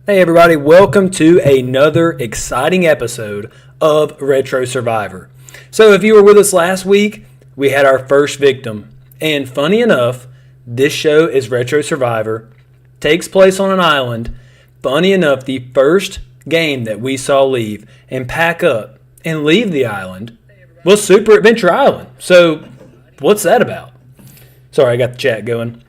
Hey everybody, welcome to another exciting episode of Retro Survivor. So if you were with us last week, we had our first victim. And funny enough, this show is Retro Survivor, takes place on an island. Funny enough, the first game that we saw leave and pack up and leave the island was Super Adventure Island. So what's that about? Sorry, I got the chat going.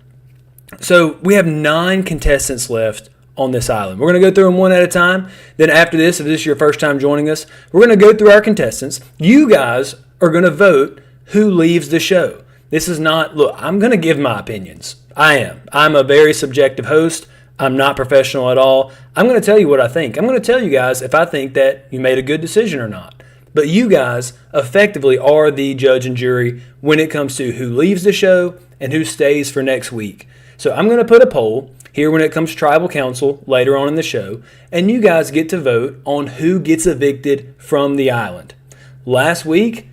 So we have 9 contestants left on this island. We're going to go through them one at a time. Then after this, if this is your first time joining us, we're going to go through our contestants. You guys are going to vote who leaves the show. This is not, look, I'm going to give my opinions. I'm a very subjective host. I'm not professional at all. I'm going to tell you what I think. I'm going to tell you guys if I think that you made a good decision or not. But you guys effectively are the judge and jury when it comes to who leaves the show and who stays for next week. So I'm going to put a poll here when it comes to Tribal Council later on in the show, and you guys get to vote on who gets evicted from the island. Last week,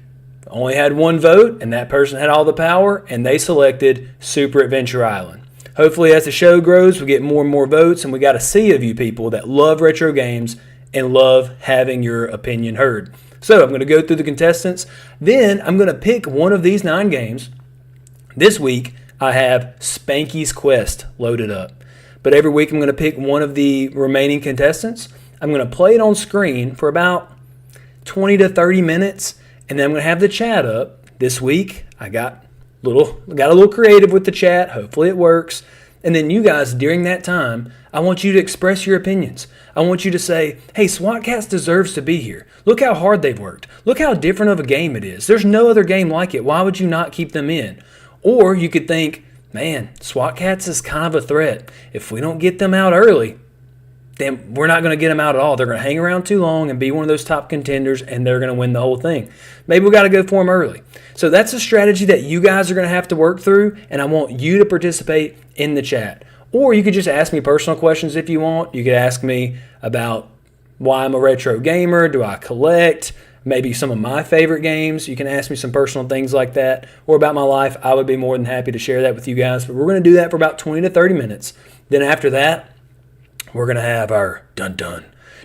only had one vote, and that person had all the power, and they selected Super Adventure Island. Hopefully, as the show grows, we get more and more votes, and we got a sea of you people that love retro games and love having your opinion heard. So I'm going to go through the contestants. Then I'm going to pick one of these 9 games. This week, I have Spanky's Quest loaded up. But every week I'm going to pick one of the remaining contestants. I'm going to play it on screen for about 20 to 30 minutes, and then I'm going to have the chat up. This week I got a little creative with the chat. Hopefully it works. And then you guys, during that time, I want you to express your opinions. I want you to say, hey, SWAT Cats deserves to be here. Look how hard they've worked. Look how different of a game it is. There's no other game like it. Why would you not keep them in? Or you could think, man, SWAT Cats is kind of a threat. If we don't get them out early, then we're not going to get them out at all. They're going to hang around too long and be one of those top contenders, and they're going to win the whole thing. Maybe we got to go for them early. So that's a strategy that you guys are going to have to work through, and I want you to participate in the chat. Or you could just ask me personal questions if you want. You could ask me about why I'm a retro gamer. Do I collect? Maybe some of my favorite games. You can ask me some personal things like that, or about my life. I would be more than happy to share that with you guys. But we're going to do that for about 20 to 30 minutes. Then after that, we're going to have our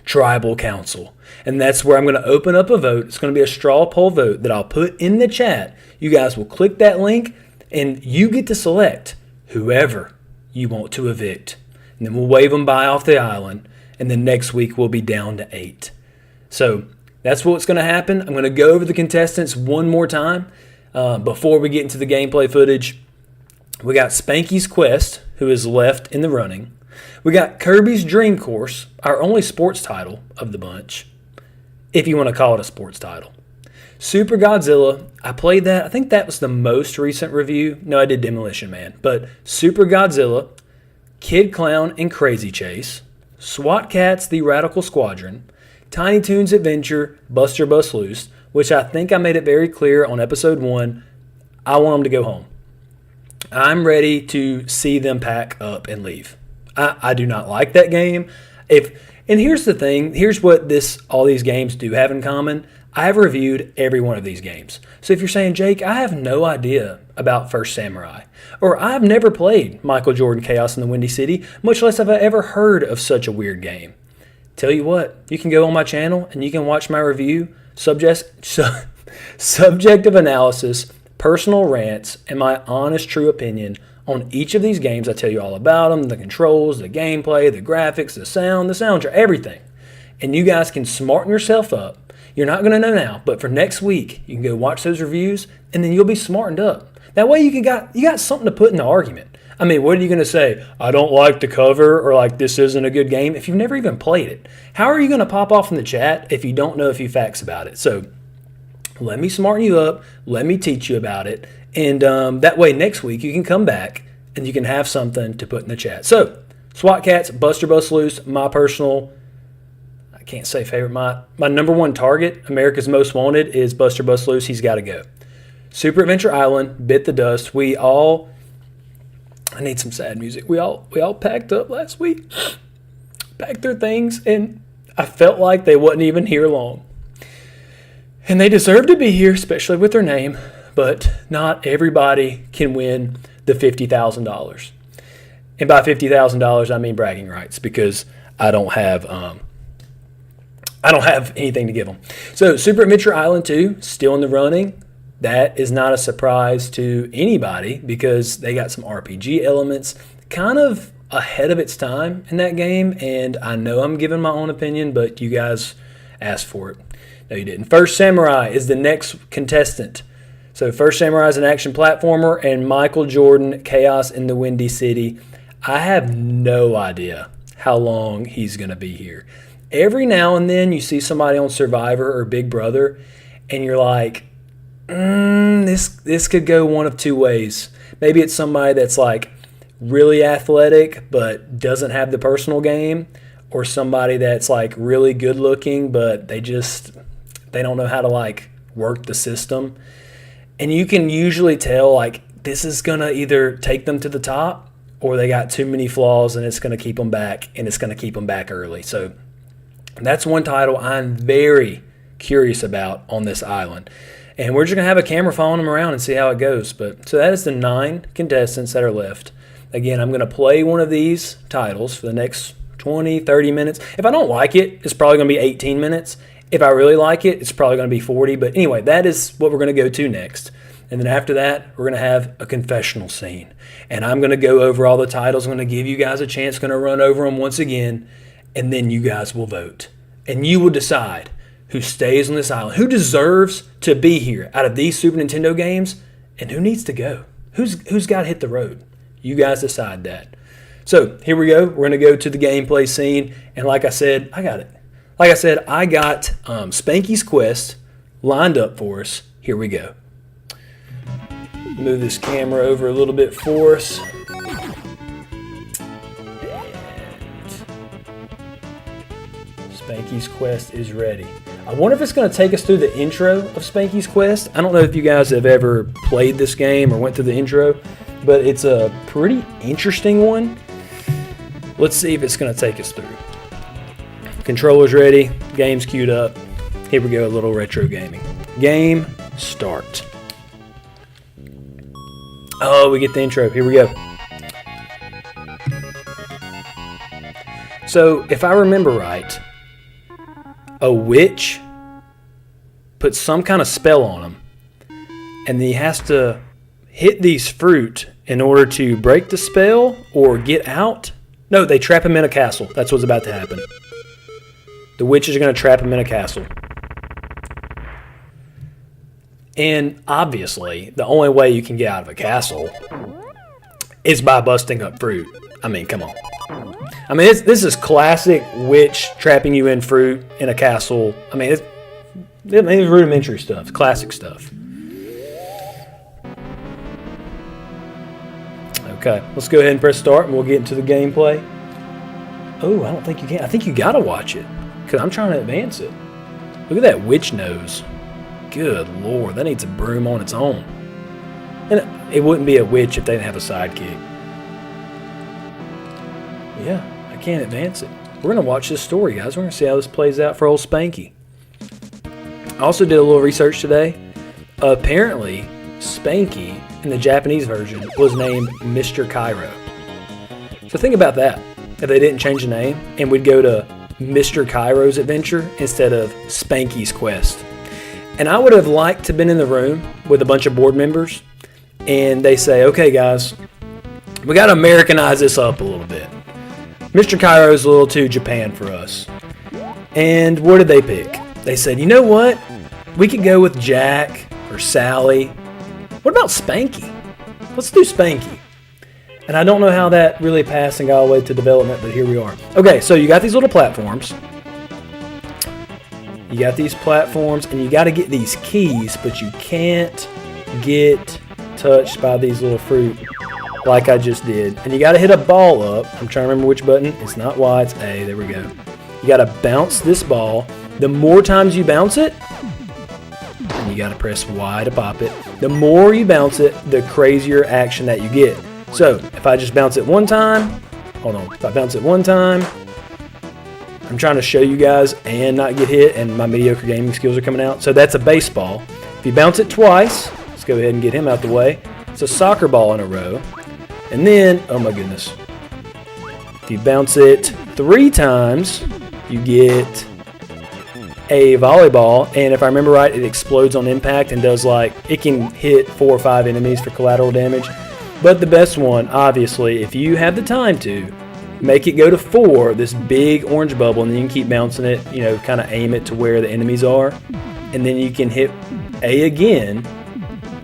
Tribal Council. And that's where I'm going to open up a vote. It's going to be a straw poll vote that I'll put in the chat. You guys will click that link, and you get to select whoever you want to evict. And then we'll wave them by off the island. And then next week, we'll be down to 8. So that's what's going to happen. I'm going to go over the contestants one more time before we get into the gameplay footage. We got Spanky's Quest, who is left in the running. We got Kirby's Dream Course, our only sports title of the bunch, if you want to call it a sports title. Super Godzilla, I played that. I think that was the most recent review. No, I did Demolition Man. But Super Godzilla, Kid Clown and Crazy Chase, SWAT Cats, The Radical Squadron, Tiny Toons Adventure, Buster Bust Loose, which I think I made it very clear on episode 1. I want them to go home. I'm ready to see them pack up and leave. I do not like that game. And here's the thing. Here's what all these games do have in common. I have reviewed every one of these games. So if you're saying, Jake, I have no idea about First Samurai, or I've never played Michael Jordan Chaos in the Windy City, much less have I ever heard of such a weird game. Tell you what, you can go on my channel and you can watch my review, subjective analysis, personal rants, and my honest, true opinion on each of these games. I tell you all about them, the controls, the gameplay, the graphics, the sound, the soundtrack, everything. And you guys can smarten yourself up. You're not going to know now, but for next week, you can go watch those reviews, and then you'll be smartened up. That way you got something to put in the argument. I mean, what are you going to say? I don't like the cover, or like this isn't a good game if you've never even played it. How are you going to pop off in the chat if you don't know a few facts about it? So let me smarten you up. Let me teach you about it. And that way next week you can come back and you can have something to put in the chat. So SWAT Cats, Buster Bust Loose, my personal, I can't say favorite, my number one target, America's Most Wanted, is Buster Bust Loose. He's got to go. Super Adventure Island, bit the dust. I need some sad music. We all packed up last week, packed their things, and I felt like they wasn't even here long. And they deserve to be here, especially with their name, but not everybody can win the $50,000. And by $50,000, I mean bragging rights, because I don't have anything to give them. So Super Adventure Island 2, still in the running. That is not a surprise to anybody because they got some RPG elements, kind of ahead of its time in that game. And I know I'm giving my own opinion, but you guys asked for it. No, you didn't. First Samurai is the next contestant. So First Samurai is an action platformer, and Michael Jordan, Chaos in the Windy City. I have no idea how long he's going to be here. Every now and then you see somebody on Survivor or Big Brother, and you're like, this could go one of two ways. Maybe it's somebody that's like really athletic but doesn't have the personal game, or somebody that's like really good looking but they don't know how to like work the system. And you can usually tell like this is gonna either take them to the top or they got too many flaws and it's gonna keep them back, and it's gonna keep them back early. So that's one title I'm very curious about on this island. And we're just going to have a camera following them around and see how it goes. But so that is the 9 contestants that are left. Again, I'm going to play one of these titles for the next 20, 30 minutes. If I don't like it, it's probably going to be 18 minutes. If I really like it, it's probably going to be 40. But anyway, that is what we're going to go to next. And then after that, we're going to have a confessional scene. And I'm going to go over all the titles. I'm going to give you guys a chance, going to run over them once again. And then you guys will vote. And you will decide who stays on this island, who deserves to be here out of these Super Nintendo games, and who needs to go. Who's got to hit the road? You guys decide that. So here we go. We're going to go to the gameplay scene. And like I said, I got it. Like I said, I got Spanky's Quest lined up for us. Here we go. Move this camera over a little bit for us. Spanky's Quest is ready. I wonder if it's going to take us through the intro of Spanky's Quest. I don't know if you guys have ever played this game or went through the intro, but it's a pretty interesting one. Let's see if it's going to take us through. Controller's ready. Game's queued up. Here we go, a little retro gaming. Game start. Oh, we get the intro. Here we go. So, if I remember right, a witch puts some kind of spell on him, and he has to hit these fruit in order to break the spell or get out. No, they trap him in a castle. That's what's about to happen. The witches are going to trap him in a castle. And obviously, the only way you can get out of a castle is by busting up fruit. I mean, come on. I mean, this is classic witch trapping you in fruit in a castle. I mean, it's rudimentary stuff, classic stuff. Okay, let's go ahead and press start, and we'll get into the gameplay. Oh, I don't think you can. I think you gotta watch it, because I'm trying to advance it. Look at that witch nose. Good Lord, that needs a broom on its own. And it wouldn't be a witch if they didn't have a sidekick. Yeah, I can't advance it. We're going to watch this story, guys. We're going to see how this plays out for old Spanky. I also did a little research today. Apparently, Spanky, in the Japanese version, was named Mr. Cairo. So think about that. If they didn't change the name, and we'd go to Mr. Cairo's Adventure instead of Spanky's Quest. And I would have liked to have been in the room with a bunch of board members, and they say, okay, guys, we got to Americanize this up a little bit. Mr. Cairo's a little too Japan for us. And what did they pick? They said, you know what? We could go with Jack or Sally. What about Spanky? Let's do Spanky. And I don't know how that really passed and got all the way to development, but here we are. Okay, so you got these little platforms. You got these platforms, and you got to get these keys, but you can't get touched by these little fruit like I just did. And you got to hit a ball up. I'm trying to remember which button. It's not Y, it's A. There we go. You got to bounce this ball. The more times you bounce it, and you got to press Y to pop it, the more you bounce it, the crazier action that you get. So if I just bounce it one time, hold on. If I bounce it one time, I'm trying to show you guys and not get hit, and my mediocre gaming skills are coming out. So that's a baseball. If you bounce it twice, let's go ahead and get him out the way. It's a soccer ball in a row. And then, oh my goodness, If you bounce it 3 times, you get a volleyball, and if I remember right, it explodes on impact and does it can hit 4 or 5 enemies for collateral damage. But the best one, obviously, if you have the time to, make it go to 4, this big orange bubble, and then you can keep bouncing it, kind of aim it to where the enemies are, and then you can hit A again,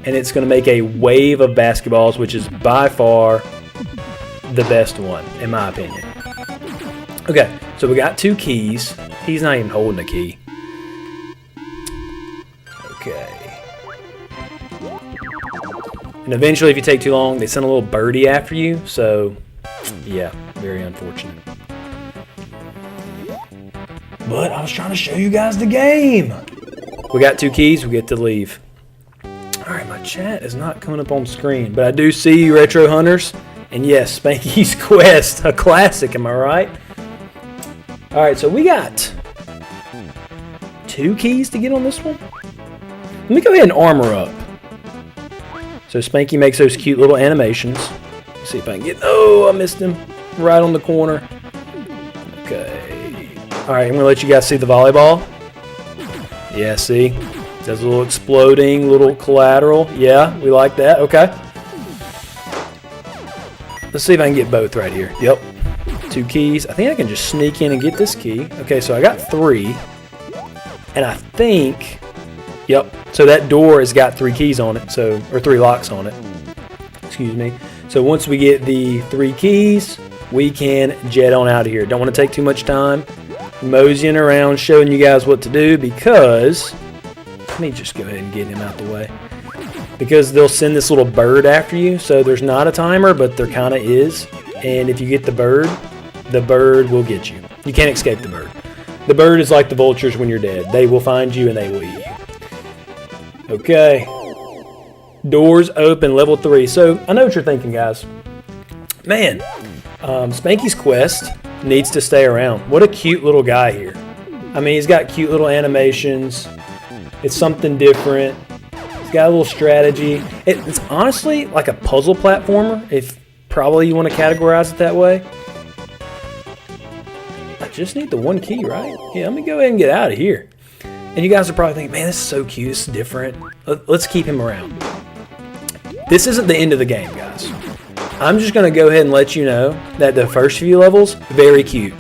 and it's going to make a wave of basketballs, which is by far the best one, in my opinion. Okay, so we got 2 keys. He's not even holding a key. Okay. And eventually, if you take too long, they send a little birdie after you. So, yeah, very unfortunate. But I was trying to show you guys the game. We got 2 keys. We get to leave. All right, my chat is not coming up on screen, but I do see you, Retro Hunters. And yes, Spanky's Quest, a classic. Am I right? All right, so we got 2 keys to get on this one. Let me go ahead and armor up. So Spanky makes those cute little animations. Let's see if I can get... Oh, I missed him. Right on the corner. Okay. All right, I'm going to let you guys see the volleyball. Yeah, see? Does a little exploding, little collateral. Yeah, we like that. Okay. Let's see if I can get both right here. Yep. 2 keys. I think I can just sneak in and get this key. Okay, so I got 3. And I think... Yep. So that door has got 3 keys on it, or 3 locks on it. Excuse me. So once we get the 3 keys, we can jet on out of here. Don't want to take too much time moseying around showing you guys what to do, because let me just go ahead and get him out the way. Because they'll send this little bird after you. So there's not a timer, but there kind of is. And if you get the bird will get you. You can't escape the bird. The bird is like the vultures when you're dead. They will find you and they will eat you. Okay. Doors open, level 3. So I know what you're thinking, guys. Man, Spanky's Quest needs to stay around. What a cute little guy here. I mean, he's got cute little animations. It's something different. He's got a little strategy. It's honestly like a puzzle platformer, if probably you want to categorize it that way. I just need the 1 key, right? Yeah, let me go ahead and get out of here. And you guys are probably thinking, man, this is so cute. This is different. Let's keep him around. This isn't the end of the game, guys. I'm just going to go ahead and let you know that the first few levels, very cute.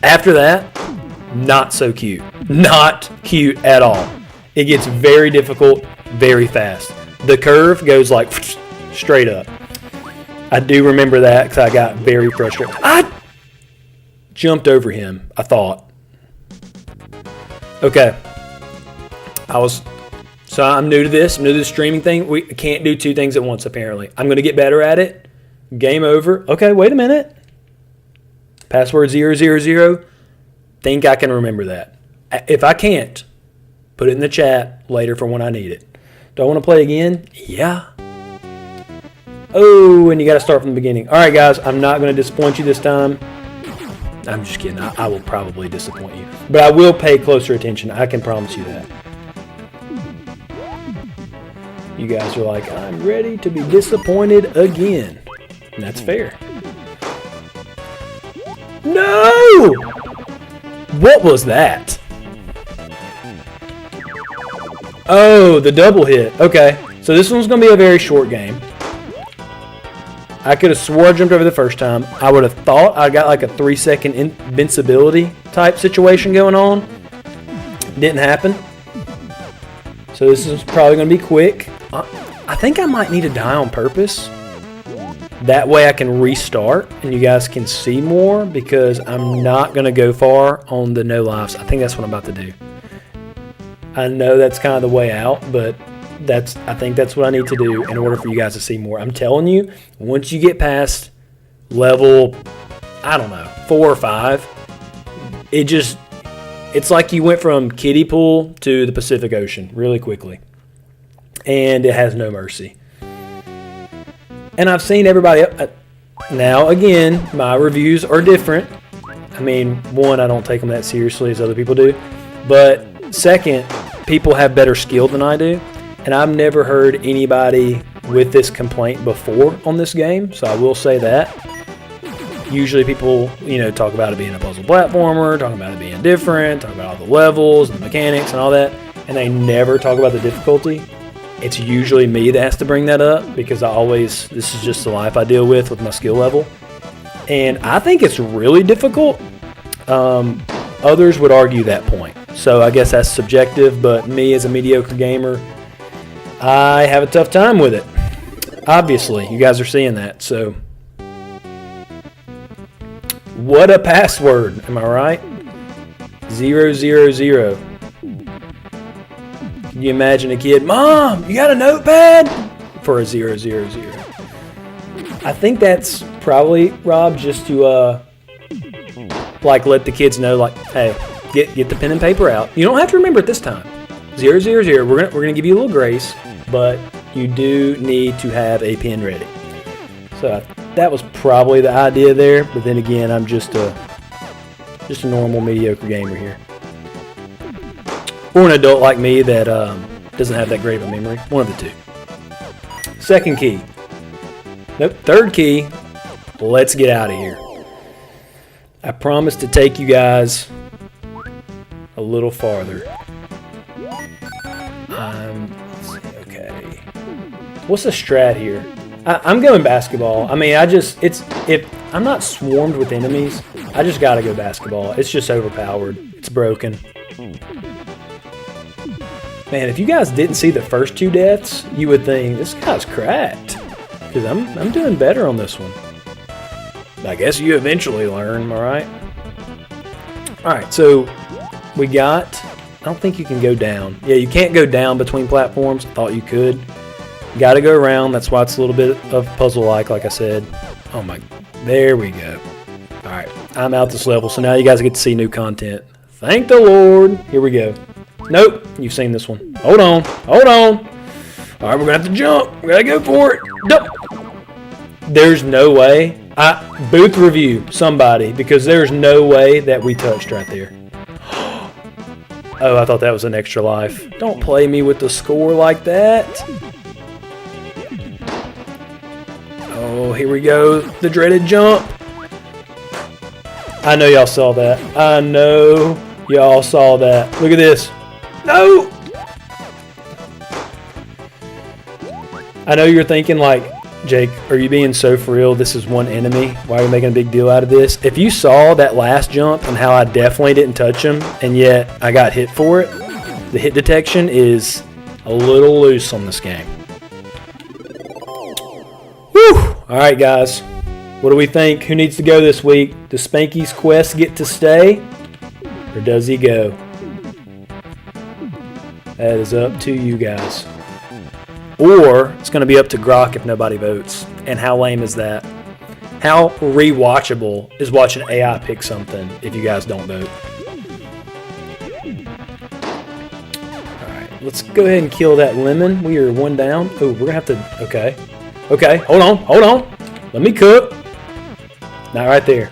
After that, not so cute. Not cute at all. It gets very difficult very fast. The curve goes like straight up. I do remember that because I got very frustrated. I jumped over him, I thought. Okay. So I'm new to this. I'm new to the streaming thing. We can't do 2 things at once, apparently. I'm going to get better at it. Game over. Okay, wait a minute. Password 000. Think I can remember that. If I can't, put it in the chat later for when I need it. Do I want to play again? Yeah. Oh, and you got to start from the beginning. All right, guys. I'm not going to disappoint you this time. I'm just kidding. I will probably disappoint you. But I will pay closer attention. I can promise you that. You guys are like, I'm ready to be disappointed again. And that's fair. No! What was that? Oh, the double hit. Okay. So this one's going to be a very short game. I could have swore I jumped over the first time. I would have thought I got like a 3-second invincibility type situation going on. Didn't happen. So this is probably going to be quick. I think I might need to die on purpose. That way I can restart and you guys can see more, because I'm not going to go far on the no lives. I think that's what I'm about to do. I know that's kind of the way out, but I think that's what I need to do in order for you guys to see more. I'm telling you, once you get past level, I don't know, 4 or 5, it's like you went from kiddie pool to the Pacific Ocean really quickly. And it has no mercy. And I've seen everybody now, again, my reviews are different. I mean, one, I don't take them that seriously as other people do. But second, people have better skill than I do. And I've never heard anybody with this complaint before on this game, so I will say that. Usually people, talk about it being a puzzle platformer, talk about it being different, talk about all the levels and the mechanics and all that, and they never talk about the difficulty. It's usually me that has to bring that up because this is just the life I deal with my skill level. And I think it's really difficult. Others would argue that point. So I guess that's subjective, but me as a mediocre gamer, I have a tough time with it. Obviously, you guys are seeing that. So, what a password, am I right? 000. Can you imagine a kid, Mom, you got a notepad? For a 000. I think that's probably, Rob, just to let the kids know, hey, get the pen and paper out. You don't have to remember it this time. 000. We're gonna give you a little grace, but you do need to have a pen ready. So that was probably the idea there. But then again, I'm just a normal mediocre gamer here. Or an adult like me that doesn't have that great of a memory. One of the two. Second key. Nope, third key. Let's get out of here. I promise to take you guys a little farther. Okay. What's the strat here? I'm going basketball. I mean, if I'm not swarmed with enemies, I just gotta go basketball. It's just overpowered. It's broken. Man, if you guys didn't see the first two deaths, you would think, this guy's cracked. Because I'm doing better on this one. I guess you eventually learn, am I right? Alright, so we got... I don't think you can go down. Yeah, you can't go down between platforms. I thought you could. Got to go around. That's why it's a little bit of puzzle-like I said. Oh my... There we go. Alright, I'm out this level, so now you guys get to see new content. Thank the Lord. Here we go. Nope, you've seen this one. Hold on. All right, we're going to have to jump. We got to go for it. Nope. There's no way. Booth review, somebody, because there's no way that we touched right there. Oh, I thought that was an extra life. Don't play me with the score like that. Oh, here we go. The dreaded jump. I know y'all saw that. I know y'all saw that. Look at this. No! I know you're thinking Jake, are you being so for real? This is one enemy. Why are you making a big deal out of this? If you saw that last jump and how I definitely didn't touch him, and yet I got hit for it, the hit detection is a little loose on this game. Whew! Alright guys, what do we think? Who needs to go this week? Does Spanky's quest get to stay? Or does he go? That is up to you guys. Or it's going to be up to Grok if nobody votes. And how lame is that? How rewatchable is watching AI pick something if you guys don't vote? Alright, let's go ahead and kill that lemon. We are one down. Oh, we're going to have to... Okay. Okay, hold on. Let me cook. Not right there.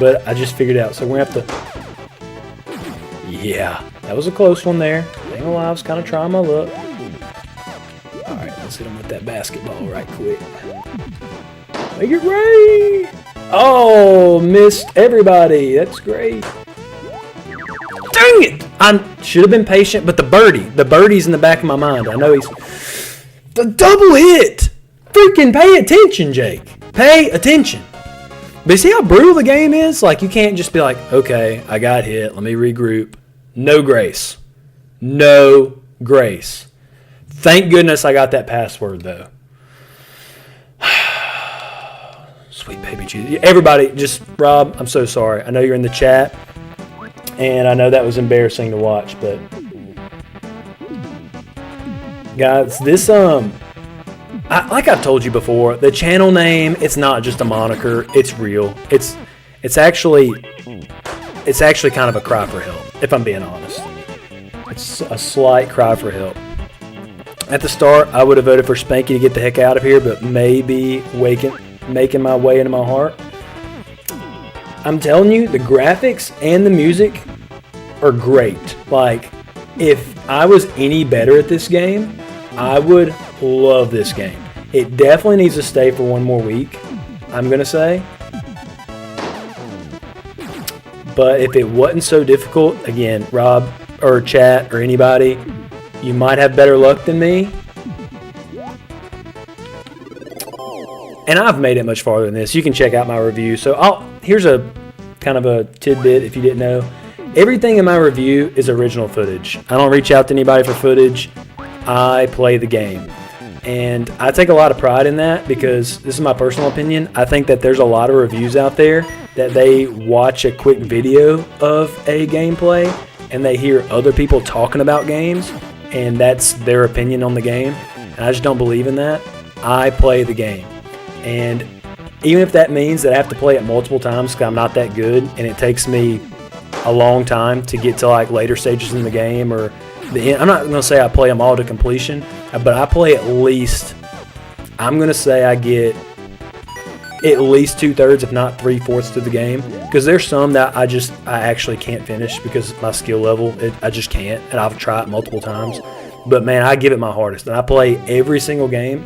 But I just figured it out. So we're going to have to... Yeah, that was a close one there. Ain't gonna lie, I was kind of trying my luck. Alright, let's hit him with that basketball right quick. Make it rain! Oh, missed everybody. That's great. Dang it! I should have been patient, but the birdie's in the back of my mind. I know he's... The double hit! Freaking pay attention, Jake. Pay attention. But see how brutal the game is? You can't just be like, okay, I got hit. Let me regroup. No grace. No grace. Thank goodness I got that password, though. Sweet baby Jesus. Everybody, just, Rob, I'm so sorry. I know you're in the chat, and I know that was embarrassing to watch, but... Guys, this, like I've told you before, the channel name, it's not just a moniker. It's real. It's actually kind of a cry for help, if I'm being honest. It's a slight cry for help. At the start, I would have voted for Spanky to get the heck out of here, but maybe making my way into my heart. I'm telling you, the graphics and the music are great. If I was any better at this game, I would love this game. It definitely needs to stay for one more week, I'm going to say. But if it wasn't so difficult, again, Rob or chat or anybody, you might have better luck than me. And I've made it much farther than this. You can check out my review. So here's a kind of a tidbit if you didn't know. Everything in my review is original footage. I don't reach out to anybody for footage. I play the game. And I take a lot of pride in that because this is my personal opinion. I think that there's a lot of reviews out there that they watch a quick video of a gameplay and they hear other people talking about games and that's their opinion on the game. And I just don't believe in that. I play the game. And even if that means that I have to play it multiple times because I'm not that good and it takes me a long time to get to like later stages in the game or the end. I'm not going to say I play them all to completion, but I play at least, I'm going to say I get at least 2/3 if not 3/4 to the game because there's some that I actually can't finish because my skill level, I just can't, and I've tried multiple times. But man, I give it my hardest and I play every single game.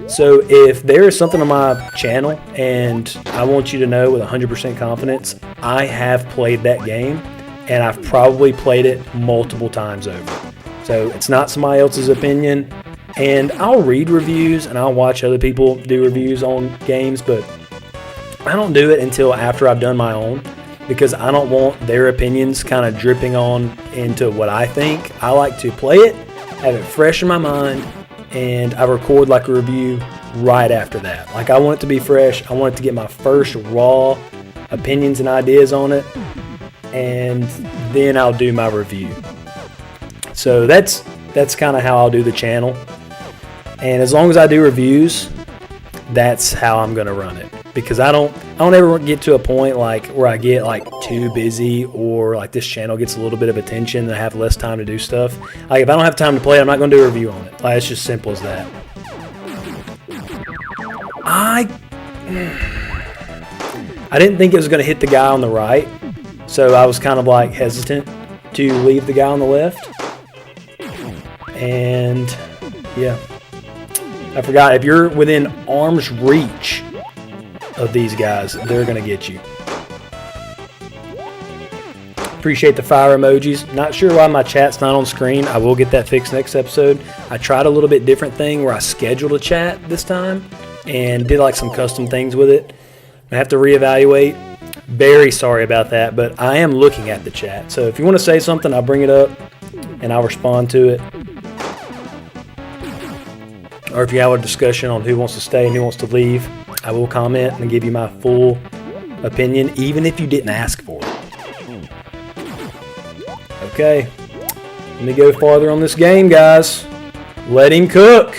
So if there is something on my channel and I want you to know with 100% confidence, I have played that game and I've probably played it multiple times over. So it's not somebody else's opinion. And I'll read reviews and I'll watch other people do reviews on games, but I don't do it until after I've done my own because I don't want their opinions kind of dripping on into what I think. I like to play it, have it fresh in my mind, and I record like a review right after that. Like I want it to be fresh. I want it to get my first raw opinions and ideas on it, and then I'll do my review. So that's kind of how I'll do the channel. And as long as I do reviews, that's how I'm gonna run it. Because I don't ever get to a point like where I get like too busy or like this channel gets a little bit of attention and I have less time to do stuff. Like if I don't have time to play it, I'm not gonna do a review on it. Like it's just simple as that. I didn't think it was gonna hit the guy on the right, so I was kind of like hesitant to leave the guy on the left. And yeah, I forgot, if you're within arm's reach of these guys, they're gonna get you. Appreciate the fire emojis. Not sure why my chat's not on screen. I will get that fixed next episode. I tried a little bit different thing where I scheduled a chat this time and did like some custom things with it. I have to reevaluate. Very sorry about that, but I am looking at the chat. So if you want to say something, I'll bring it up and I'll respond to it. Or if you have a discussion on who wants to stay and who wants to leave, I will comment and give you my full opinion, even if you didn't ask for it. Okay, let me go farther on this game, guys. Let him cook.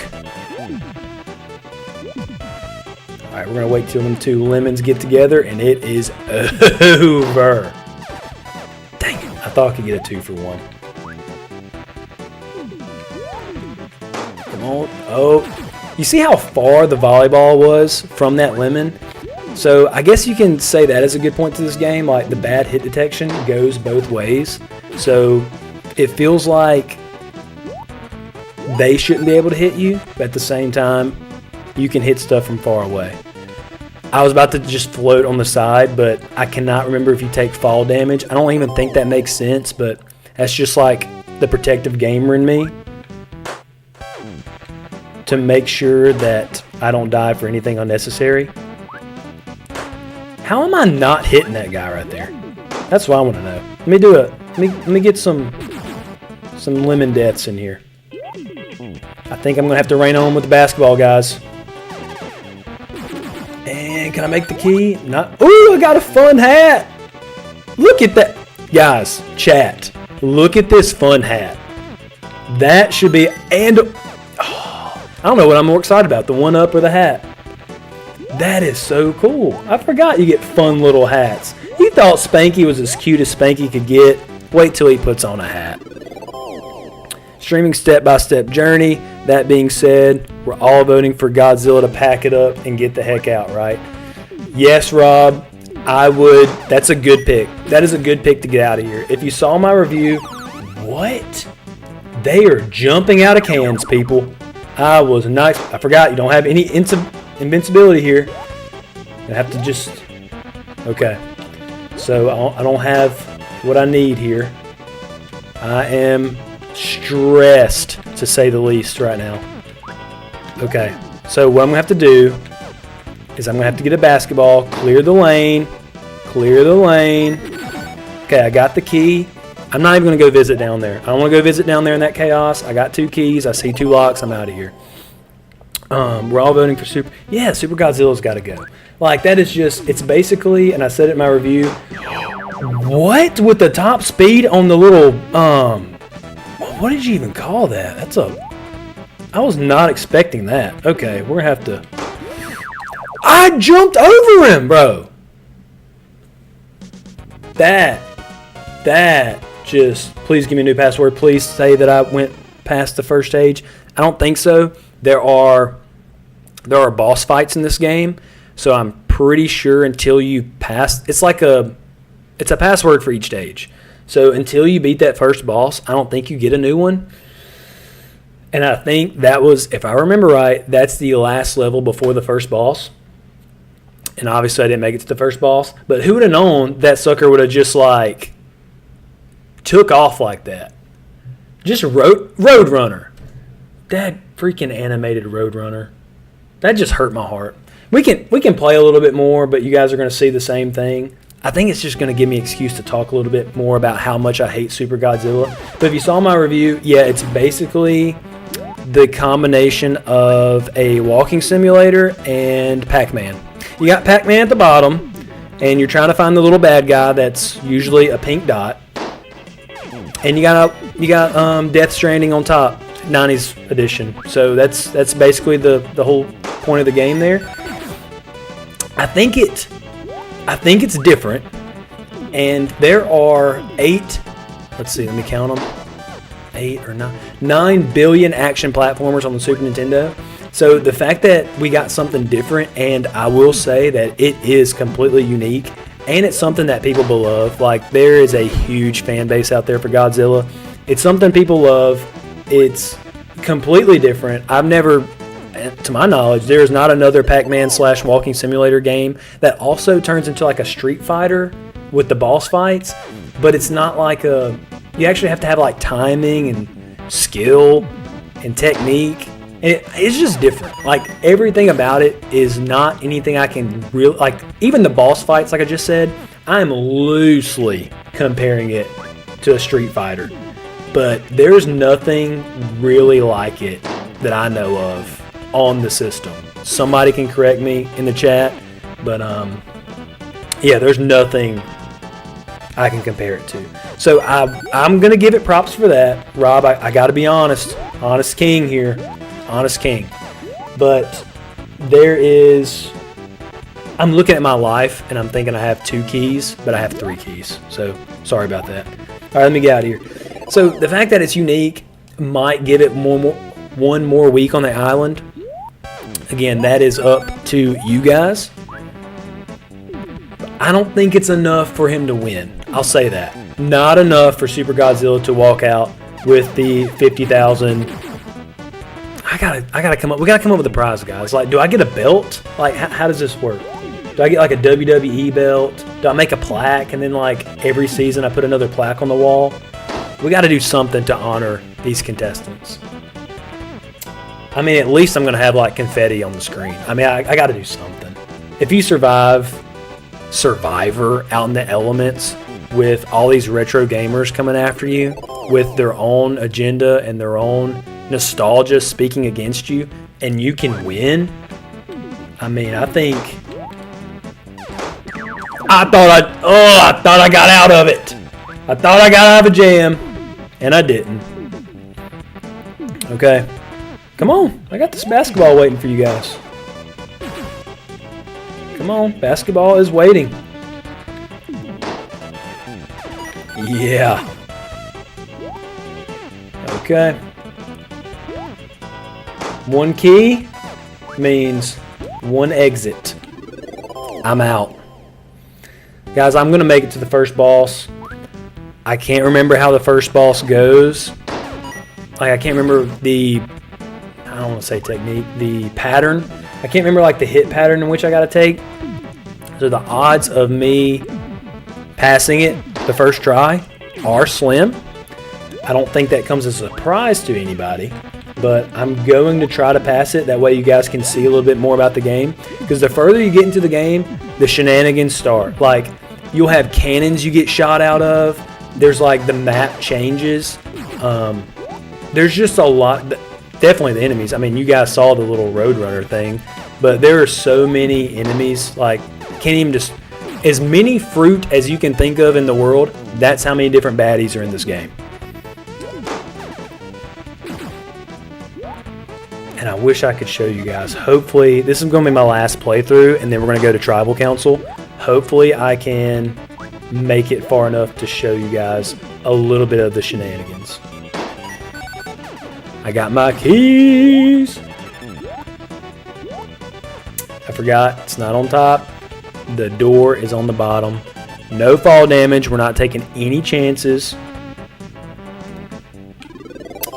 All right, we're gonna wait till them two lemons get together, and it is over. Dang it! I thought I could get a 2-for-1. Come on! Oh, you see how far the volleyball was from that lemon? So I guess you can say that is a good point to this game. Like the bad hit detection goes both ways. So it feels like they shouldn't be able to hit you, but at the same time, you can hit stuff from far away. I was about to just float on the side, but I cannot remember if you take fall damage. I don't even think that makes sense, but that's just like the protective gamer in me to make sure that I don't die for anything unnecessary. How am I not hitting that guy right there? That's what I want to know. Let me get some lemon deaths in here. I think I'm gonna have to rain on with the basketball, guys. And can I make the key? Not. Ooh, I got a fun hat. Look at that, guys. Chat. Look at this fun hat. That should be. And oh, I don't know what I'm more excited about, the 1-up or the hat. That is so cool. I forgot you get fun little hats. You thought Spanky was as cute as Spanky could get. Wait till he puts on a hat. Streaming step-by-step journey. That being said, we're all voting for Godzilla to pack it up and get the heck out, right? Yes, Rob, I would. That's a good pick. That is a good pick to get out of here. If you saw my review, what? They are jumping out of cans, people. I was nice. I forgot you don't have any invincibility here. I have to just. Okay. So I don't have what I need here. I am stressed, to say the least, right now. Okay, so what I'm going to have to do is I'm going to have to get a basketball, clear the lane. Okay, I got the key. I'm not even going to go visit down there. I don't want to go visit down there in that chaos. I got 2 keys. I see 2 locks. I'm out of here. We're all voting for Super. Yeah, Super Godzilla's got to go. Like, that is just, it's basically, and I said it in my review, what? With the top speed on the little, what did you even call that? I was not expecting that. Okay, we're going to have to. I jumped over him, bro. That just, please give me a new password. Please say that I went past the first stage. I don't think so. There are boss fights in this game, so I'm pretty sure until you pass, it's a password for each stage. So until you beat that first boss, I don't think you get a new one. And I think that was, if I remember right, that's the last level before the first boss. And obviously I didn't make it to the first boss. But who would have known that sucker would have just like took off like that? Just Roadrunner. That freaking animated Roadrunner. That just hurt my heart. We can play a little bit more, but you guys are going to see the same thing. I think it's just going to give me an excuse to talk a little bit more about how much I hate Super Godzilla. But if you saw my review, yeah, it's basically the combination of a walking simulator and Pac-Man. You got Pac-Man at the bottom, and you're trying to find the little bad guy that's usually a pink dot. And you got Death Stranding on top, 90s edition. So that's basically the whole point of the game there. I think it's different, and there are 8. Let's see, let me count them. 8 or 9 billion action platformers on the Super Nintendo. So the fact that we got something different, and I will say that it is completely unique, and it's something that people love. Like, there is a huge fan base out there for Godzilla. It's something people love. It's completely different. I've never, to my knowledge, there is not another Pac-Man / walking simulator game that also turns into like a Street Fighter with the boss fights, but it's not like you actually have to have like timing and skill and technique. It's just different. Like, everything about it is not anything I can really, like, even the boss fights, like I just said, I'm loosely comparing it to a Street Fighter. But there's nothing really like it that I know of on the system. Somebody can correct me in the chat, but yeah, there's nothing I can compare it to. So I'm going to give it props for that. Rob, I got to be honest. Honest king here. Honest king. But I'm looking at my life and I'm thinking I have 2 keys, but I have 3 keys. So sorry about that. All right, let me get out of here. So the fact that it's unique might give it one more week on the island. Again, that is up to you guys. I don't think it's enough for him to win. I'll say that. Not enough for Super Godzilla to walk out with the 50,000. We gotta come up with a prize, guys. Like, do I get a belt? Like, how does this work? Do I get like a WWE belt? Do I make a plaque and then like every season I put another plaque on the wall? We got to do something to honor these contestants. I mean, at least I'm gonna have like confetti on the screen. I mean, I got to do something. If you survive Survivor out in the elements with all these retro gamers coming after you with their own agenda and their own nostalgia speaking against you, and you can win, I mean, I think I thought I got out of it. I thought I got out of a jam, and I didn't. Okay, come on, I got this basketball waiting for you guys. Come on, basketball is waiting. Yeah. Okay. 1 key means 1 exit. I'm out. Guys, I'm going to make it to the first boss. I can't remember how the first boss goes. Like, I can't remember I don't want to say technique, the pattern. I can't remember like the hit pattern in which I got to take. So the odds of me passing it the first try are slim. I don't think that comes as a surprise to anybody, but I'm going to try to pass it. That way you guys can see a little bit more about the game. Because the further you get into the game, the shenanigans start. Like, you'll have cannons you get shot out of. There's like the map changes. There's just a lot. Definitely the enemies. I mean, you guys saw the little Roadrunner thing, but there are so many enemies. Like, can't even just, as many fruit as you can think of in the world, that's how many different baddies are in this game. And I wish I could show you guys. Hopefully, this is going to be my last playthrough, and then we're going to go to Tribal Council. Hopefully, I can make it far enough to show you guys a little bit of the shenanigans. I got my keys. I forgot, it's not on top. The door is on the bottom. No fall damage. We're not taking any chances.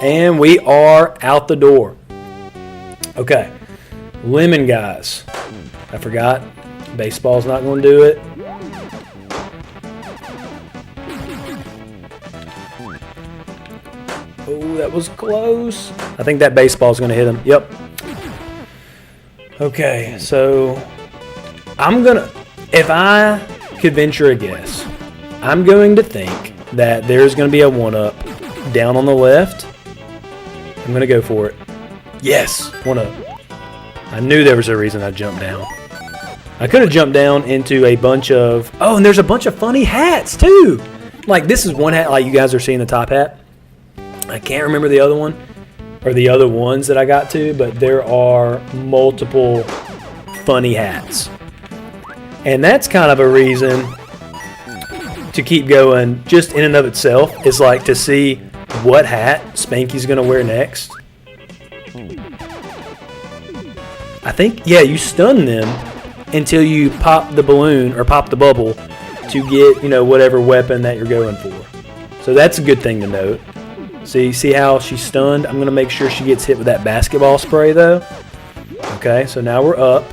And we are out the door. Okay. Lemon guys. I forgot. Baseball's not going to do it. Oh, that was close. I think that baseball's going to hit him. Yep. Okay, so I'm going to, if I could venture a guess, I'm going to think that there's going to be a 1-up down on the left. I'm going to go for it. Yes, 1-up. I knew there was a reason I jumped down. I could have jumped down into a bunch of, oh, and there's a bunch of funny hats too. Like, this is one hat, like you guys are seeing the top hat. I can't remember the other one or the other ones that I got to, but there are multiple funny hats. And that's kind of a reason to keep going just in and of itself, is like to see what hat Spanky's going to wear next. I think, yeah, you stun them until you pop the balloon or pop the bubble to get, you know, whatever weapon that you're going for. So that's a good thing to note. See how she's stunned? I'm going to make sure she gets hit with that basketball spray, though. Okay, so now we're up.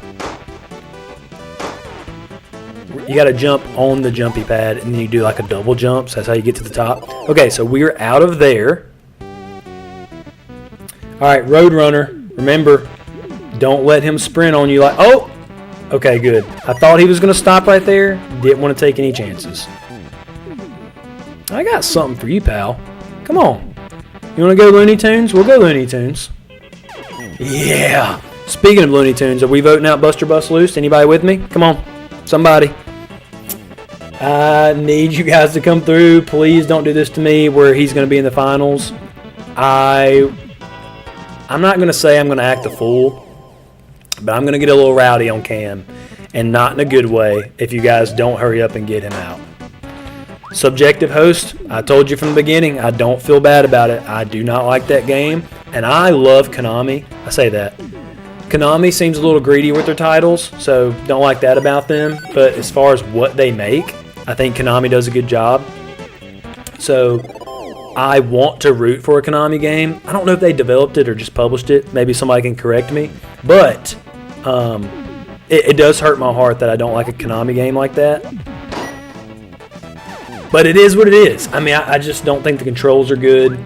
You got to jump on the jumpy pad, and then you do like a double jump. So that's how you get to the top. Okay, so we're out of there. All right, Roadrunner. Remember, don't let him sprint on you like, oh! Okay, good. I thought he was going to stop right there. Didn't want to take any chances. I got something for you, pal. Come on. You want to go Looney Tunes? We'll go Looney Tunes. Yeah. Speaking of Looney Tunes, are we voting out Buster Bust Loose? Anybody with me? Come on. Somebody. I need you guys to come through. Please don't do this to me where he's going to be in the finals. I'm not going to say I'm going to act a fool, but I'm going to get a little rowdy on Cam, and not in a good way if you guys don't hurry up and get him out. Subjective host, I told you from the beginning, I don't feel bad about it. I do not like that game, and I love Konami. I say that. Konami seems a little greedy with their titles, so don't like that about them. But as far as what they make, I think Konami does a good job. So I want to root for a Konami game. I don't know if they developed it or just published it. Maybe somebody can correct me. But it does hurt my heart that I don't like a Konami game like that. But it is what it is. I mean, I just don't think the controls are good.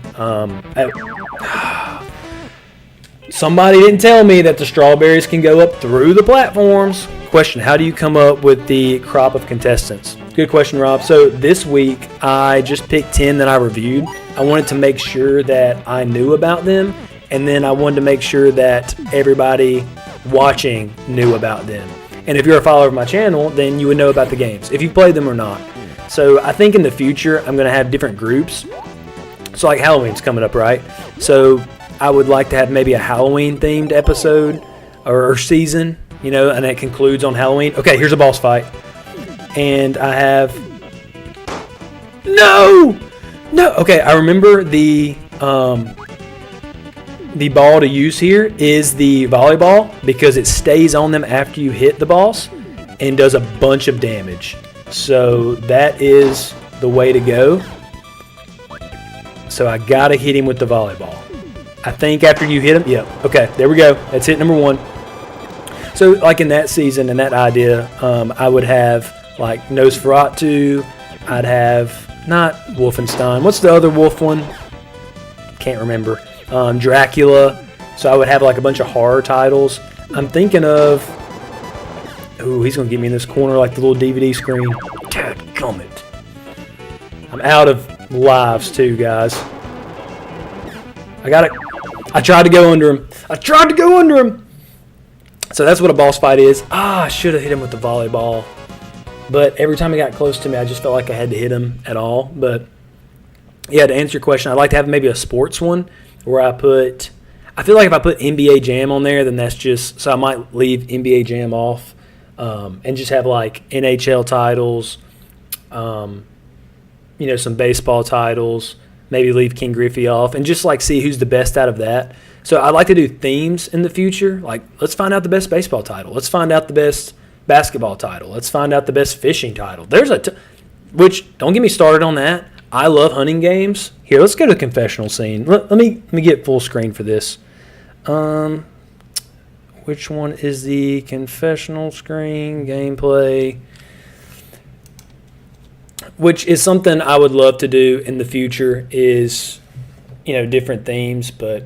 Somebody didn't tell me that the strawberries can go up through the platforms. Question, how do you come up with the crop of contestants? Good question, Rob. So this week, I just picked 10 that I reviewed. I wanted to make sure that I knew about them, and then I wanted to make sure that everybody watching knew about them. And if you're a follower of my channel, then you would know about the games, if you played them or not. So I think in the future, I'm going to have different groups. So like Halloween's coming up, right? So I would like to have maybe a Halloween-themed episode or season, you know, and it concludes on Halloween. Okay, here's a boss fight. And I have... No! Okay, I remember the ball to use here is the volleyball because it stays on them after you hit the boss and does a bunch of damage. So that is the way to go. So I got to hit him with the volleyball. I think after you hit him, yeah. Okay, there we go. That's hit number 1. So like in that season and that idea, I would have like Nosferatu. I'd have not Wolfenstein. What's the other wolf one? Can't remember. Dracula. So I would have like a bunch of horror titles. I'm thinking of. Ooh, he's gonna get me in this corner like the little DVD screen. Dadgummit. I'm out of lives too, guys. I got it. I tried to go under him. So that's what a boss fight is. I should have hit him with the volleyball. But every time he got close to me, I just felt like I had to hit him at all. But, yeah, to answer your question, I'd like to have maybe a sports one where I feel like if I put NBA Jam on there, then that's just – so I might leave NBA Jam off and just have, like, NHL titles, some baseball titles, maybe leave King Griffey off, and just, like, see who's the best out of that. So I'd like to do themes in the future. Like, let's find out the best baseball title. Let's find out the best – basketball title. Let's find out the best fishing title. Which don't get me started on that. I love hunting games. Here, let's go to the confessional scene. Let me get full screen for this. Which one is the confessional screen gameplay? Which is something I would love to do in the future is, different themes, but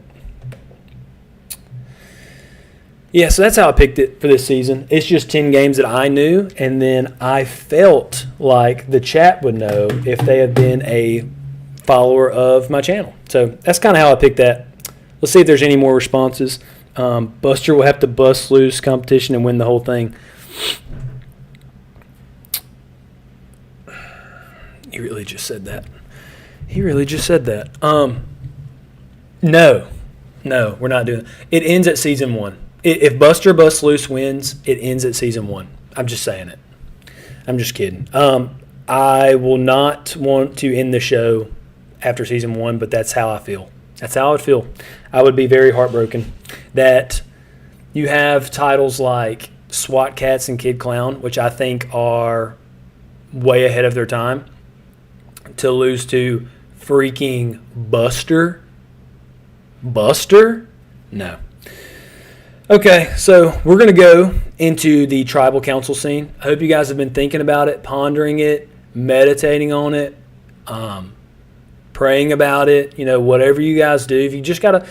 yeah, so that's how I picked it for this season. It's just 10 games that I knew, and then I felt like the chat would know if they had been a follower of my channel. So that's kind of how I picked that. Let's see if there's any more responses. Buster will have to bust loose competition and win the whole thing. He really just said that. No, we're not doing it. It ends at season 1. If Buster Bust Loose wins, it ends at season 1. I'm just saying it. I'm just kidding. I will not want to end the show after season 1, but that's how I feel. That's how I would feel. I would be very heartbroken that you have titles like SWAT Cats and Kid Clown, which I think are way ahead of their time, to lose to freaking Buster. No. Okay, so we're going to go into the tribal council scene. I hope you guys have been thinking about it, pondering it, meditating on it, praying about it, whatever you guys do. If you just got to,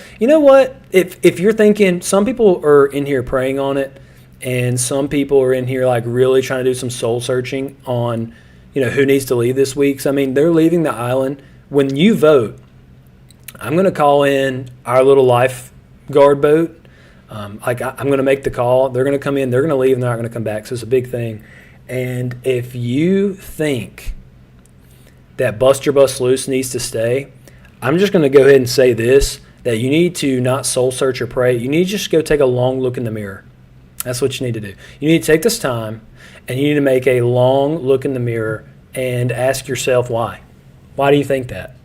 if you're thinking, some people are in here praying on it, and some people are in here like really trying to do some soul searching on, who needs to leave this week. So, they're leaving the island. When you vote, I'm going to call in our little lifeguard boat. I'm going to make the call. They're going to come in. They're going to leave, and they're not going to come back. So it's a big thing. And if you think that Buster Bust Loose needs to stay, I'm just going to go ahead and say this, that you need to not soul search or pray. You need to just go take a long look in the mirror. That's what you need to do. You need to take this time, and you need to make a long look in the mirror and ask yourself why. Why do you think that?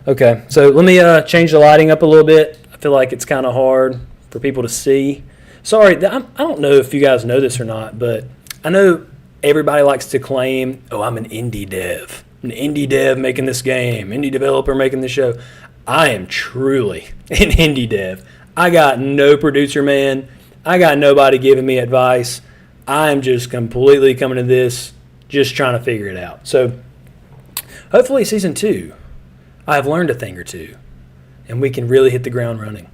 Okay, so let me change the lighting up a little bit. I feel like it's kind of hard for people to see. Sorry, I don't know if you guys know this or not, but I know everybody likes to claim, I'm an indie dev. An indie dev making this game, indie developer making the show. I am truly an indie dev. I got no producer man. I got nobody giving me advice. I am just completely coming to this, just trying to figure it out. So hopefully season 2, I've learned a thing or two, and we can really hit the ground running.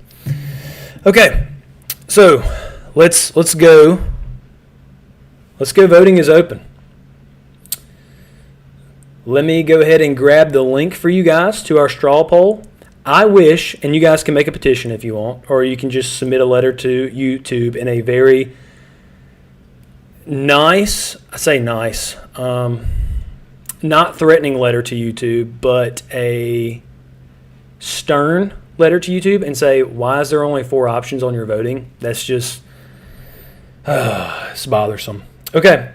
Okay, so let's go. Let's go. Voting is open. Let me go ahead and grab the link for you guys to our straw poll. I wish, and you guys can make a petition if you want, or you can just submit a letter to YouTube in a very nice, not threatening letter to YouTube, but a stern letter to YouTube and say, why is there only 4 options on your voting? That's just, it's bothersome. Okay.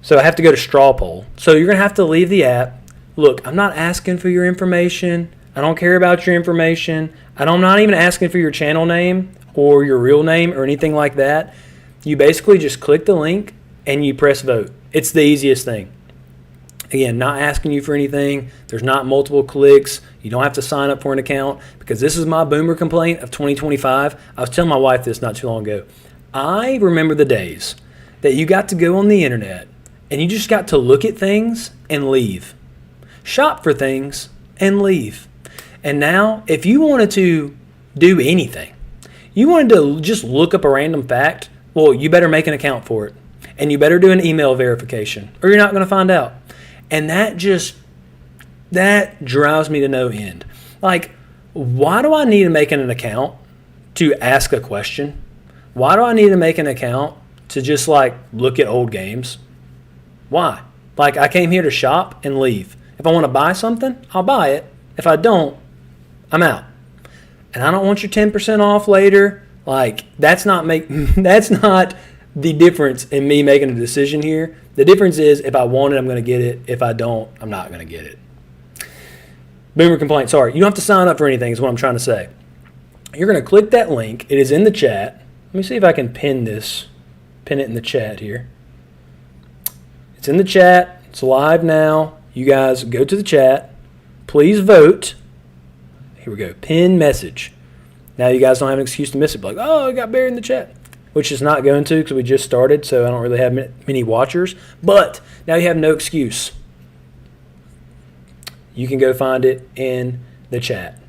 So I have to go to straw poll. So you're going to have to leave the app. Look, I'm not asking for your information. I don't care about your information. I'm not even asking for your channel name or your real name or anything like that. You basically just click the link and you press vote. It's the easiest thing. Again, not asking you for anything. There's not multiple clicks. You don't have to sign up for an account, because this is my boomer complaint of 2025. I was telling my wife this not too long ago. I remember the days that you got to go on the internet And you just got to look at things and leave. Shop for things and leave. And now, if you wanted to do anything, you wanted to just look up a random fact, well, you better make an account for it. And you better do an email verification, or you're not going to find out. And that drives me to no end. Like, why do I need to make an account to ask a question? Why do I need to make an account to just like look at old games? Why? Like, I came here to shop and leave. If I want to buy something, I'll buy it. If I don't, I'm out. And I don't want your 10% off later. Like, that's not the difference in me making a decision here. The difference is if I want it, I'm going to get it. If I don't, I'm not going to get it. Boomer complaint. Sorry, you don't have to sign up for anything is what I'm trying to say. You're going to click that link. It is in the chat. Let me see if I can pin it in the chat here. It's in the chat. It's live now. You guys go to the chat. Please vote. Here we go. Pin message. Now you guys don't have an excuse to miss it. Like, oh, it got buried in the chat. Which is not going to because we just started, so I don't really have many watchers. But now you have no excuse. You can go find it in the chat.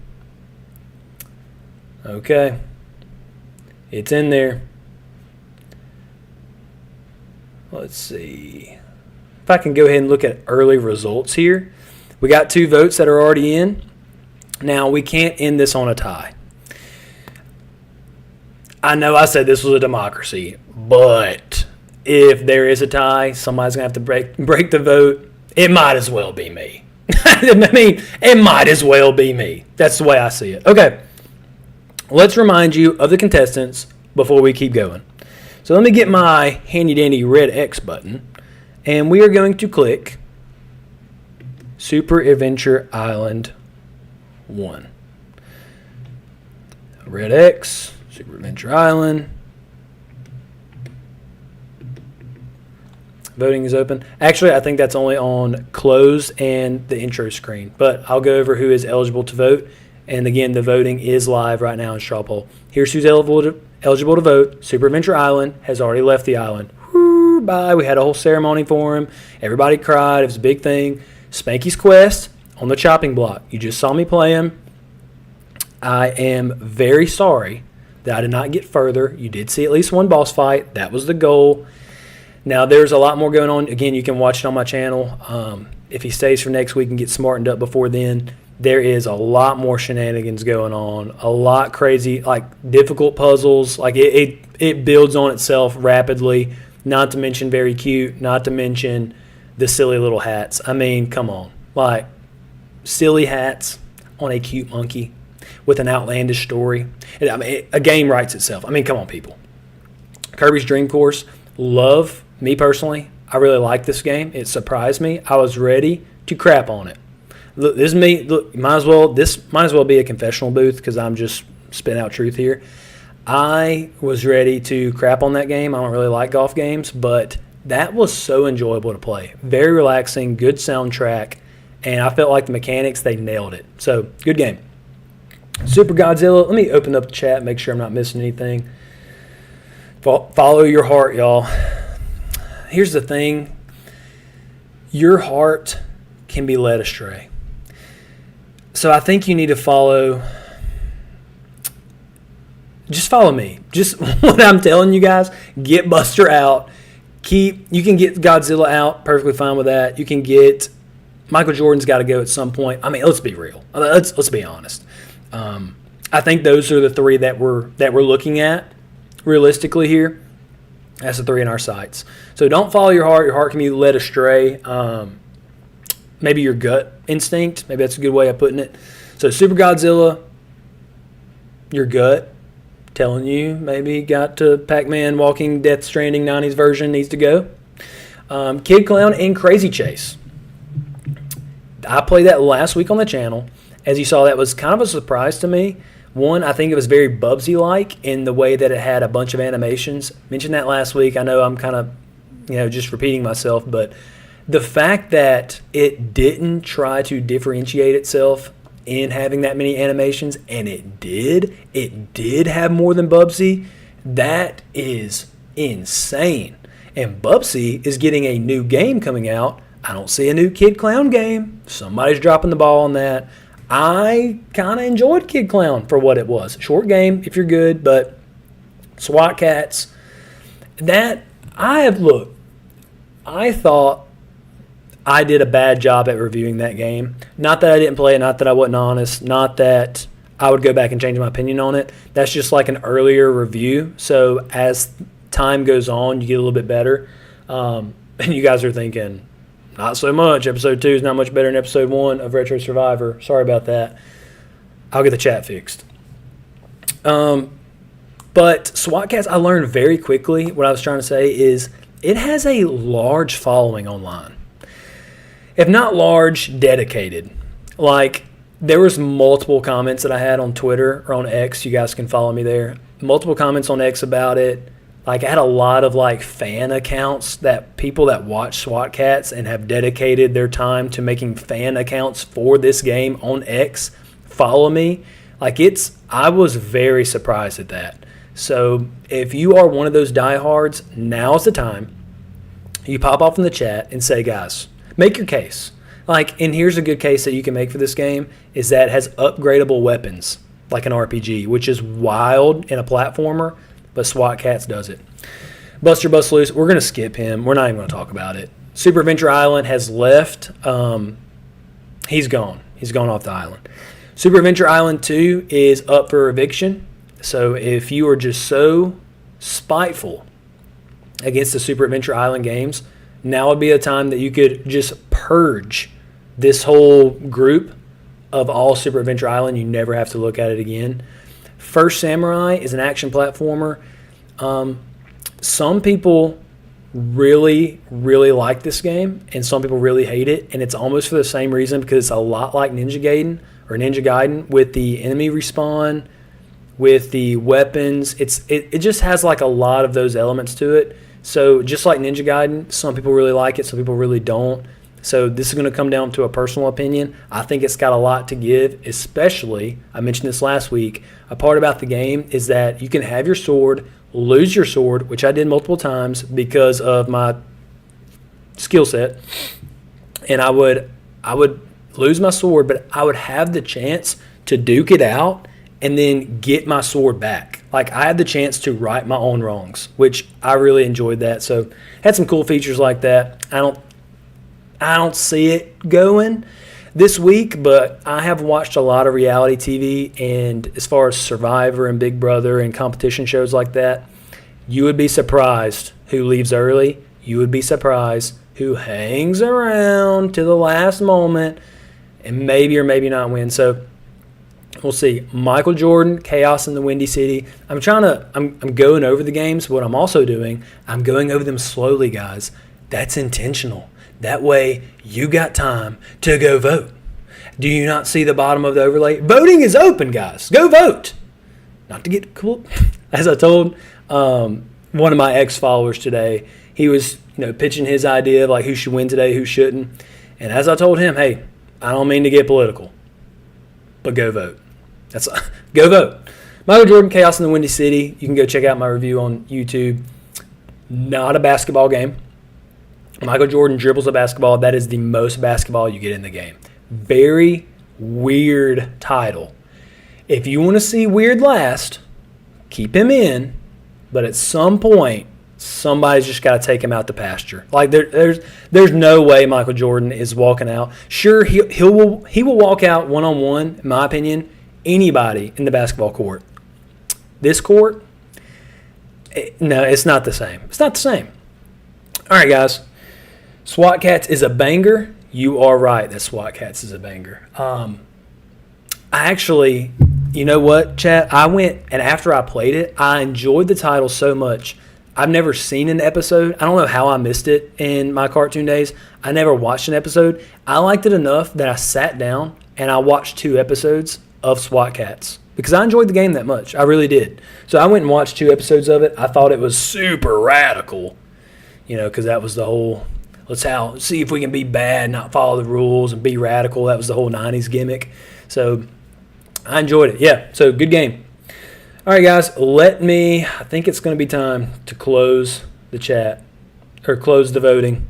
Okay. It's in there. Let's see. If I can go ahead and look at early results here. We got 2 votes that are already in. Now, we can't end this on a tie. I know I said this was a democracy, but if there is a tie, somebody's going to have to break the vote. It might as well be me. I mean, it might as well be me. That's the way I see it. Okay. Let's remind you of the contestants before we keep going. So let me get my handy-dandy red X button, and we are going to click Super Adventure Island 1. Red X, Super Adventure Island. Voting is open. Actually, I think that's only on close and the intro screen, but I'll go over who is eligible to vote. And again, the voting is live right now in straw poll. Here's who's eligible to vote. Super Adventure Island has already left the island. Woo, bye. We had a whole ceremony for him. Everybody cried. It was a big thing. Spanky's Quest on the chopping block. You just saw me play him. I am very sorry that I did not get further. You did see at least one boss fight. That was the goal. Now, there's a lot more going on. Again, you can watch it on my channel. If he stays for next week and gets smartened up before then, there is a lot more shenanigans going on. A lot crazy, like difficult puzzles. Like it builds on itself rapidly. Not to mention very cute. Not to mention the silly little hats. I mean, come on. Like, silly hats on a cute monkey with an outlandish story. I mean, a game writes itself. I mean, come on, people. Kirby's Dream Course. Love. Me personally, I really like this game. It surprised me. I was ready to crap on it. Look, this is me. Look, this might as well be a confessional booth because I'm just spitting out truth here. I was ready to crap on that game. I don't really like golf games, but that was so enjoyable to play. Very relaxing, good soundtrack, and I felt like the mechanics, they nailed it. So, good game. Super Godzilla. Let me open up the chat, make sure I'm not missing anything. Follow your heart, y'all. Here's the thing. Your heart can be led astray. So I think you need to follow. Just follow me. Just what I'm telling you guys. Get Buster out. You can get Godzilla out. Perfectly fine with that. You can get Michael Jordan's got to go at some point. I mean, let's be real. Let's be honest. I think those are the 3 that we're looking at realistically here. That's the 3 in our sights. So don't follow your heart. Your heart can be led astray. Maybe your gut instinct. Maybe that's a good way of putting it. So Super Godzilla, your gut telling you maybe got to Pac-Man Walking Death Stranding 90s version needs to go. Kid Clown and Crazy Chase. I played that last week on the channel. As you saw, that was kind of a surprise to me. One, I think it was very Bubsy-like in the way that it had a bunch of animations. Mentioned that last week. I know I'm kind of, just repeating myself, but the fact that it didn't try to differentiate itself in having that many animations, and it did have more than Bubsy, that is insane. And Bubsy is getting a new game coming out. I don't see a new Kid Clown game. Somebody's dropping the ball on that. I kind of enjoyed Kid Clown for what it was. Short game if you're good, but SWAT Cats, I thought I did a bad job at reviewing that game. Not that I didn't play it, not that I wasn't honest, not that I would go back and change my opinion on it. That's just like an earlier review. So as time goes on, you get a little bit better. And you guys are thinking, not so much. Episode 2 is not much better than Episode 1 of Retro Survivor. Sorry about that. I'll get the chat fixed. But SWAT Cats, I learned very quickly what I was trying to say is it has a large following online. If not large, dedicated. Like, there was multiple comments that I had on Twitter or on X. You guys can follow me there. Multiple comments on X about it. Like, I had a lot of, like, fan accounts that people that watch SWAT Cats and have dedicated their time to making fan accounts for this game on X follow me. Like, I was very surprised at that. So, if you are one of those diehards, now's the time. You pop off in the chat and say, guys, make your case. Like, and here's a good case that you can make for this game, is that it has upgradable weapons, like an RPG, which is wild in a platformer, but SWAT Cats does it. Buster Bust Loose, we're going to skip him. We're not even going to talk about it. Super Adventure Island has left. He's gone. He's gone off the island. Super Adventure Island 2 is up for eviction. So if you are just so spiteful against the Super Adventure Island games, now would be a time that you could just purge this whole group of all Super Adventure Island. You never have to look at it again. First Samurai is an action platformer. Some people really, really like this game, and some people really hate it, and it's almost for the same reason, because it's a lot like Ninja Gaiden with the enemy respawn, with the weapons. It just has like a lot of those elements to it. So just like Ninja Gaiden, some people really like it, some people really don't. So this is going to come down to a personal opinion. I think it's got a lot to give, especially, I mentioned this last week, a part about the game is that you can have your sword, lose your sword, which I did multiple times because of my skill set. And I would lose my sword, but I would have the chance to duke it out and then get my sword back. Like, I had the chance to right my own wrongs, which I really enjoyed that. So had some cool features like that. I don't see it going this week, but I have watched a lot of reality TV, and as far as Survivor and Big Brother and competition shows like that, you would be surprised who leaves early. You would be surprised who hangs around to the last moment and maybe or maybe not win. So we'll see. Michael Jordan, Chaos in the Windy City. I'm going over the games. What I'm also doing, I'm going over them slowly, guys. That's intentional. That way, you got time to go vote. Do you not see the bottom of the overlay? Voting is open, guys. Go vote. Not to get cool. As I told one of my ex-followers today, he was pitching his idea of like who should win today, who shouldn't. And as I told him, hey, I don't mean to get political, but go vote. Go vote. Michael Jordan, Chaos in the Windy City. You can go check out my review on YouTube. Not a basketball game. Michael Jordan dribbles a basketball. That is the most basketball you get in the game. Very weird title. If you want to see weird last, keep him in. But at some point, somebody's just got to take him out the pasture. Like there's no way Michael Jordan is walking out. Sure, he will walk out one-on-one, in my opinion, anybody in the basketball court. This court, no, it's not the same. It's not the same. All right, guys. SWAT Cats is a banger. You are right that SWAT Cats is a banger. I actually, you know what, chat? I went, and after I played it, I enjoyed the title so much. I've never seen an episode. I don't know how I missed it in my cartoon days. I never watched an episode. I liked it enough that I sat down and I watched 2 episodes of SWAT Cats because I enjoyed the game that much. I really did. So I went and watched 2 episodes of it. I thought it was super radical, because that was the whole... Let's see if we can be bad, not follow the rules, and be radical. That was the whole 90s gimmick. So I enjoyed it. Yeah, so good game. All right, guys, I think it's going to be time to close the chat. or close the voting.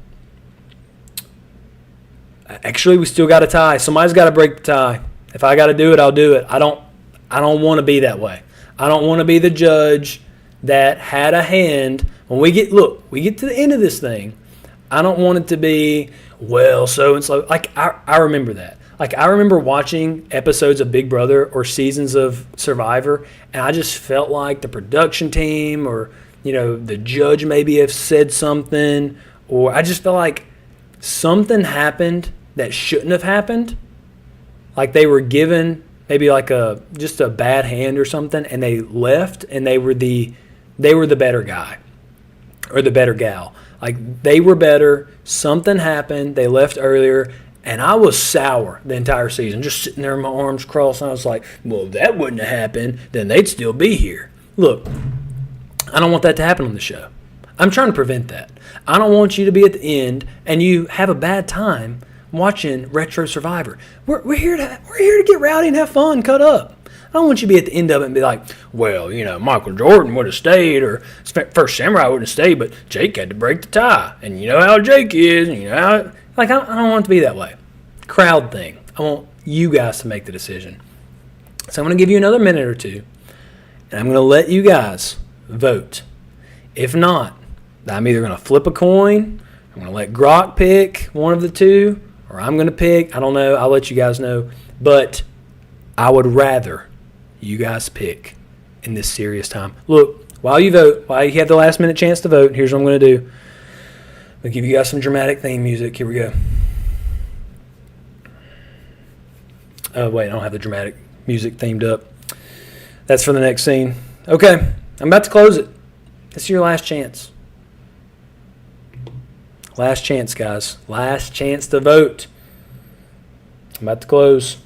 Actually, we still got a tie. Somebody's got to break the tie. If I got to do it, I'll do it. I don't want to be that way. I don't want to be the judge that had a hand. When we get to the end of this thing, I don't want it to be, well, so and so. Like, I remember that. Like, I remember watching episodes of Big Brother or seasons of Survivor, and I just felt like the production team or, the judge maybe have said something, or I just felt like something happened that shouldn't have happened. Like they were given maybe like just a bad hand or something, and they left, and they were the better guy or the better gal. Like they were better. Something happened. They left earlier, and I was sour the entire season, just sitting there with my arms crossed. And I was like, well, if that wouldn't have happened, then they'd still be here. Look, I don't want that to happen on the show. I'm trying to prevent that. I don't want you to be at the end and you have a bad time watching Retro Survivor. We're here to get rowdy and have fun, cut up. I don't want you to be at the end of it and be like, well, Michael Jordan would have stayed, or First Samurai would have stayed, but Jake had to break the tie. And you know how Jake is, and I don't want it to be that way. Crowd thing. I want you guys to make the decision. So I'm going to give you another minute or two, and I'm going to let you guys vote. If not, I'm either going to flip a coin, I'm going to let Grok pick one of the two, or I'm going to pick, I don't know, I'll let you guys know. But I would rather you guys pick in this serious time. Look, while you vote, while you have the last minute chance to vote, here's what I'm going to do. I'm going to give you guys some dramatic theme music. Here we go. Oh, wait, I don't have the dramatic music themed up. That's for the next scene. Okay, I'm about to close it. This is your last chance. Last chance, guys. Last chance to vote. I'm about to close.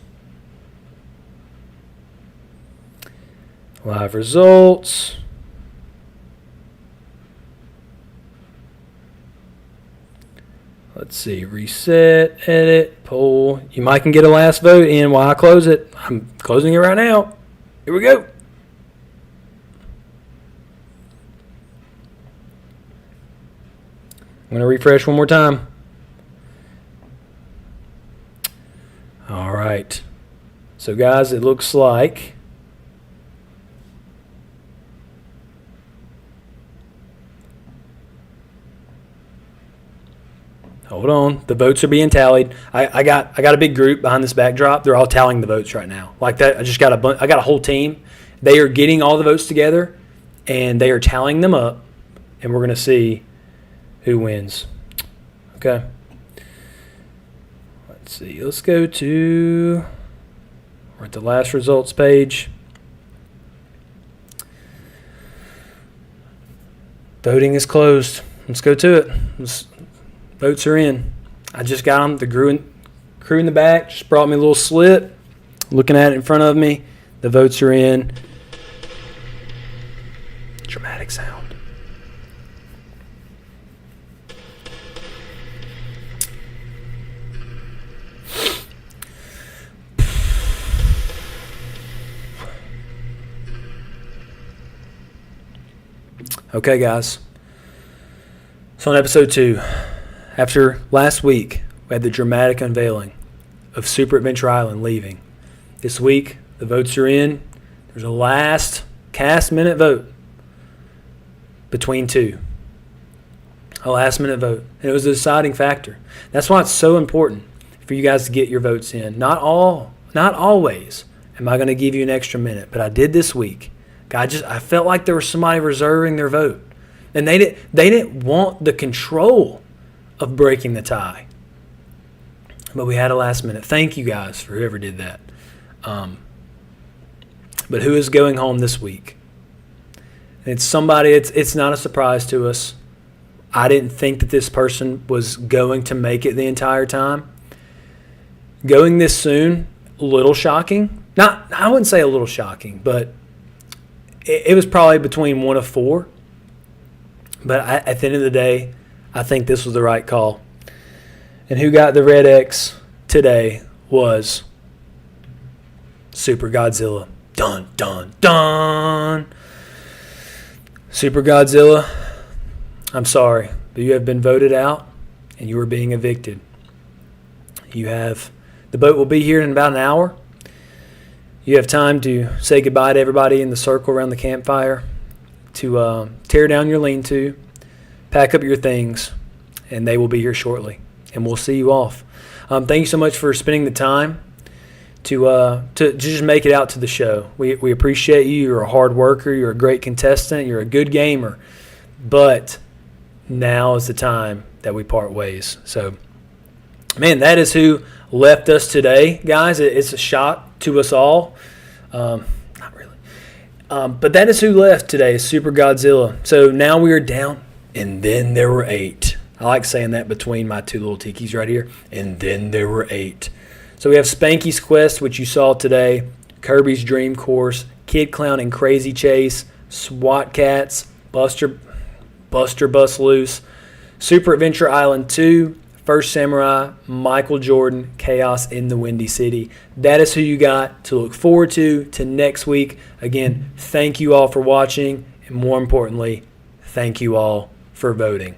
Live results. Let's see. Reset, edit, poll. You might can get a last vote in while I close it. I'm closing it right now. Here we go. I'm going to refresh one more time. All right. So, guys, it looks like hold on. The votes are being tallied. I got a big group behind this backdrop. They're all tallying the votes right now. Like that, I got a whole team. They are getting all the votes together, and they are tallying them up, and we're going to see who wins. Okay. Let's see. Let's go to, we're at the last results page. Voting is closed. Let's go to it. Votes are in. I just got them. The crew in the back just brought me a little slip. Looking at it in front of me. The votes are in. Dramatic sound. Okay, guys. So on episode 2, after last week, we had the dramatic unveiling of Super Adventure Island leaving. This week, the votes are in. There's a last cast-minute vote between two. A last-minute vote. And it was a deciding factor. That's why it's so important for you guys to get your votes in. Not always am I going to give you an extra minute, but I did this week. I felt like there was somebody reserving their vote. And they didn't want the control of breaking the tie. But we had a last minute. Thank you guys for whoever did that. But who is going home this week? It's somebody, it's not a surprise to us. I didn't think that this person was going to make it the entire time. Going this soon, a little shocking. I wouldn't say a little shocking, but it was probably between one of 4. But at the end of the day, I think this was the right call. And who got the red X today was Super Godzilla. Dun, dun, dun. Super Godzilla, I'm sorry. but you have been voted out and you are being evicted. The boat will be here in about an hour. You have time to say goodbye to everybody in the circle around the campfire, to tear down your lean-to, pack up your things, and they will be here shortly. And we'll see you off. Thank you so much for spending the time to just make it out to the show. We appreciate you. You're a hard worker. You're a great contestant. You're a good gamer. But now is the time that we part ways. So, man, that is who left us today, guys. It's a shock to us all. Not really. But that is who left today, Super Godzilla. So now we are down, and then there were 8. I like saying that between my 2 little tikis right here. And then there were 8. So we have Spanky's Quest, which you saw today, Kirby's Dream Course, Kid Clown and Crazy Chase, SWAT Cats, Buster Bust Loose, Super Adventure Island 2, First Samurai, Michael Jordan, Chaos in the Windy City. That is who you got to look forward to next week. Again, thank you all for watching, and more importantly, thank you all for voting.